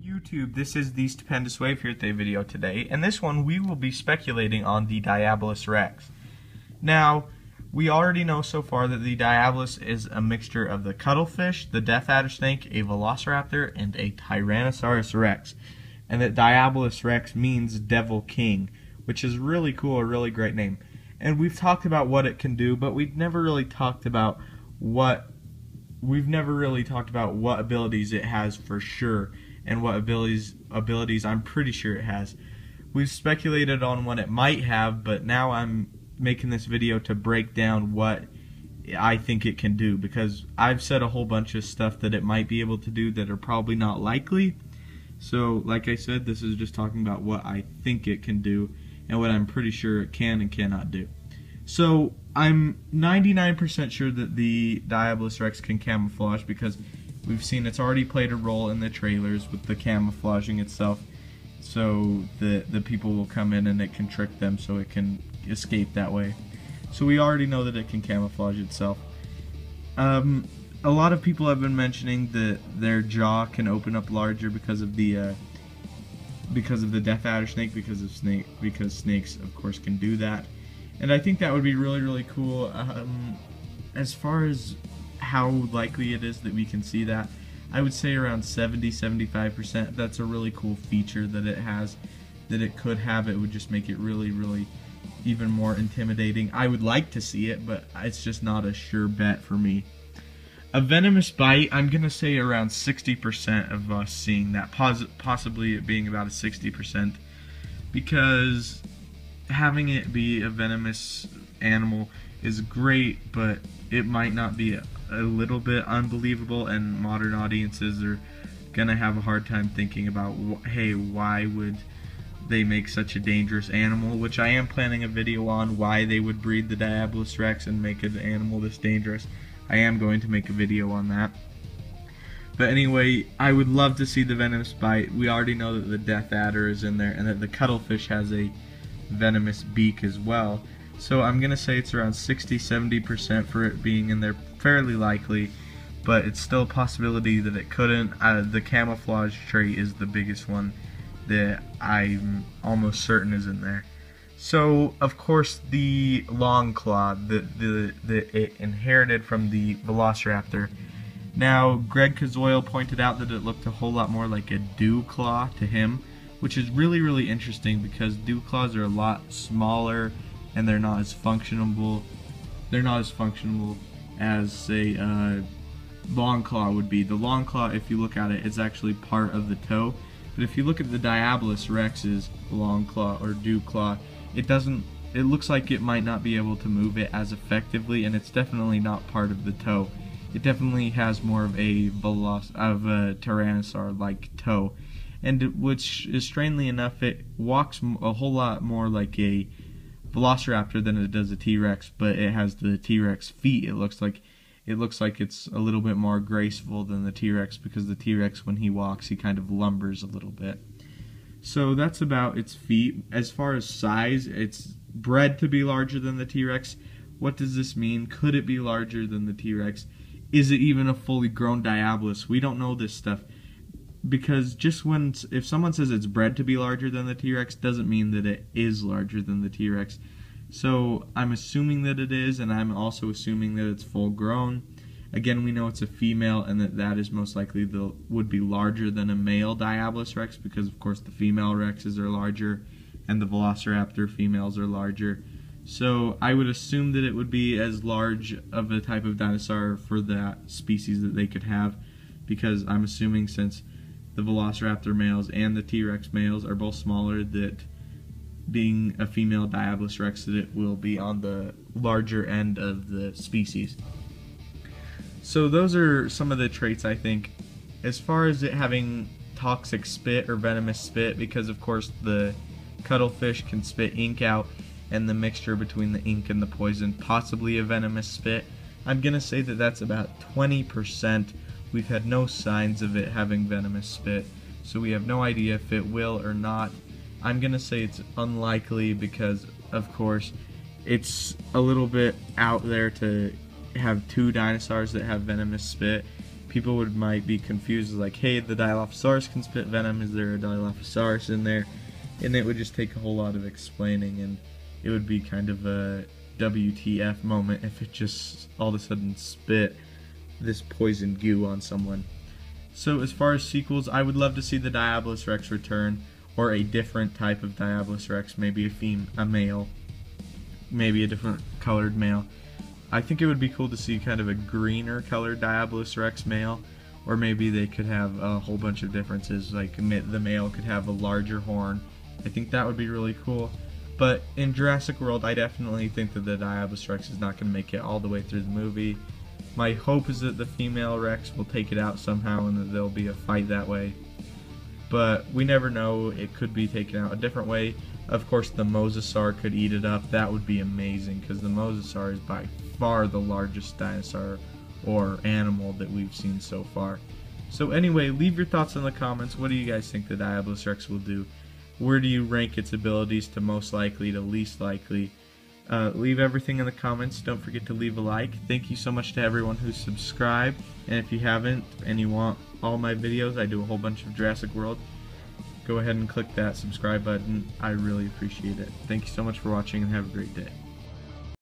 YouTube, this is the Stupendous Wave here with a video today. In this one, we will be speculating on the Diabolus Rex. Now, we already know so far that the Diabolus is a mixture of the cuttlefish, the death adder snake, a velociraptor, and a Tyrannosaurus Rex. And that Diabolus Rex means Devil King, which is really cool, a really great name. And we've talked about what it can do, but we've never really talked about what abilities it has for sure, and what abilities I'm pretty sure it has. We've speculated on what it might have, but now I'm making this video to break down what I think it can do, because I've said a whole bunch of stuff that it might be able to do that are probably not likely. So like I said, this is just talking about what I think it can do and what I'm pretty sure it can and cannot do. So I'm 99% sure that the Diabolus Rex can camouflage, because we've seen it's already played a role in the trailers with the camouflaging itself, so the people will come in and it can trick them so it can escape that way. So we already know that it can camouflage itself. A lot of people have been mentioning that their jaw can open up larger because of the death adder snake, because snakes of course can do that. And I think that would be really, really cool. As far as how likely it is that we can see that, I would say around 70-75%. That's a really cool feature that it has, that it could have. It would just make it really, really even more intimidating. I would like to see it, but it's just not a sure bet for me. A venomous bite, I'm going to say around 60% of us seeing that, possibly it being about a 60%, because having it be a venomous animal is great, but it might not be a little bit unbelievable, and modern audiences are gonna have a hard time thinking about, hey, why would they make such a dangerous animal, which I am planning a video on why they would breed the Diabolus Rex and make an animal this dangerous. I am going to make a video on that. But anyway, I would love to see the venomous bite. We already know that the death adder is in there, and that the cuttlefish has a venomous beak as well. So I'm gonna say it's around 60-70% for it being in there, fairly likely, but it's still a possibility that it couldn't. The camouflage trait is the biggest one that I'm almost certain is in there. So of course the long claw that it inherited from the velociraptor. Now Greg Kazoil pointed out that it looked a whole lot more like a dew claw to him, which is really, really interesting, because dew claws are a lot smaller and they're not as functional. They're not as functional as a long claw would be. The long claw, if you look at it, is actually part of the toe. But if you look at the Diabolus Rex's long claw or dew claw, it doesn't. It looks like it might not be able to move it as effectively, and it's definitely not part of the toe. It definitely has more of a Tyrannosaur-like toe. And which is, strangely enough, it walks a whole lot more like a velociraptor than it does a T-Rex, but it has the T-Rex feet. It looks like it's a little bit more graceful than the T-Rex, because the T-Rex, when he walks, he kind of lumbers a little bit. So that's about its feet. As far as size, it's bred to be larger than the T-Rex. What does this mean? Could it be larger than the T-Rex? Is it even a fully grown Diabolus? We don't know this stuff. Because if someone says it's bred to be larger than the T-Rex, doesn't mean that it is larger than the T-Rex. So I'm assuming that it is, and I'm also assuming that it's full grown. Again, we know it's a female, and that is most likely would be larger than a male Diabolus Rex, because of course the female Rexes are larger and the Velociraptor females are larger. So I would assume that it would be as large of a type of dinosaur for that species that they could have, because I'm assuming, since the Velociraptor males and the T-Rex males are both smaller, that being a female Diabolus Rex, that it will be on the larger end of the species. So those are some of the traits, I think. As far as it having toxic spit or venomous spit, because of course the cuttlefish can spit ink out, and the mixture between the ink and the poison, possibly a venomous spit, I'm gonna say that that's about 20%. We've had no signs of it having venomous spit, so we have no idea if it will or not. I'm gonna say it's unlikely, because of course it's a little bit out there to have two dinosaurs that have venomous spit, people might be confused, like, hey, the Dilophosaurus can spit venom, is there a Dilophosaurus in there? And it would just take a whole lot of explaining, and it would be kind of a WTF moment if it just all of a sudden spit this poison goo on someone. So as far as sequels, I would love to see the Diabolus Rex return, or a different type of Diabolus Rex, maybe a male, maybe a different colored male. I think it would be cool to see kind of a greener colored Diabolus Rex male, or maybe they could have a whole bunch of differences, like the male could have a larger horn. I think that would be really cool. But in Jurassic World, I definitely think that the Diabolus Rex is not going to make it all the way through the movie. My hope is that the female Rex will take it out somehow and that there'll be a fight that way. But we never know, it could be taken out a different way. Of course, the Mosasaur could eat it up. That would be amazing, because the Mosasaur is by far the largest dinosaur or animal that we've seen so far. So anyway, leave your thoughts in the comments. What do you guys think the Diabolus Rex will do? Where do you rank its abilities to most likely to least likely? Leave everything in the comments. Don't forget to leave a like. Thank you so much to everyone who's subscribed. And if you haven't and you want all my videos, I do a whole bunch of Jurassic World, go ahead and click that subscribe button. I really appreciate it. Thank you so much for watching and have a great day.